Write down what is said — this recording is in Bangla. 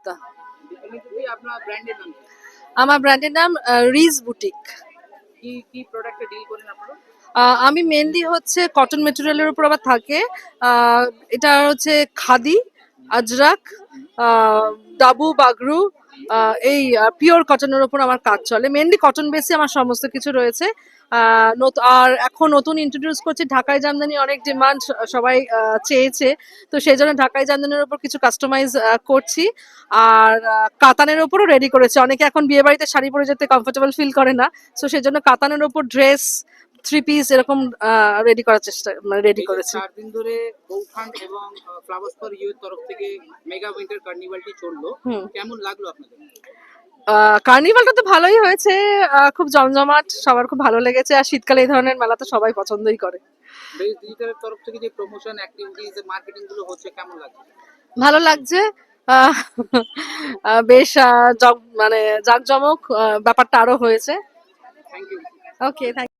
গুপ্তা। আপনার ব্র্যান্ডের নাম কি? আমার ব্র্যান্ডের নাম রিজ বুটিক। কি কি প্রোডাক্টে ডিল করেন আপনারা? আমি মেনলি হচ্ছে কটন মেটেরিয়ালের উপর আবার থাকে। এটা হচ্ছে খাদি, আজরাক, আহ, ডাবু, বাগরু, এই পিওর কটনের উপর আমার কাজ চলে। মেনলি কটন বেসে আমার সমস্ত কিছু রয়েছে। আর এখন নতুন ইন্ট্রোডিউস করছি ঢাকাই জামদানি, অনেক ডিমান্ড, সবাই চেয়েছে, তো সেই জন্য ঢাকাই জামদানির উপর কিছু কাস্টমাইজ করছি। আর কাতানের উপরও রেডি করেছি। অনেকে এখন বিয়ে বাড়িতে শাড়ি পরে যেতে কমফোর্টেবল ফিল করে না, তো সেই জন্য কাতানের উপর ড্রেস, থ্রি পিস এরকম রেডি করার চেষ্টা, মানে রেডি এই যে করেছি। 4 দিন ধরে বৌঠান এবং ফ্লাওয়ার্স ফর ইউর তরফ থেকে মেগা উইন্টার কার্নিভালটি চললো, হুম। কেমন লাগলো আপনাদের? কার্নিভালটা তো ভালোই হয়েছে, খুব জমজমাট, সবার খুব ভালো লেগেছে। আর শীতকালে এই ধরনের মেলা তো সবাই পছন্দই করে। বেশ ডিজিটালের তরফ থেকে যে প্রমোশন অ্যাক্টিভিটিস মার্কেটিং গুলো হচ্ছে কেমন লাগছে? ভালো লাগছে। আহ, বেশ মানে জাঁকজমক ব্যাপারটা আরো হয়েছে। Thank you. Okay, thank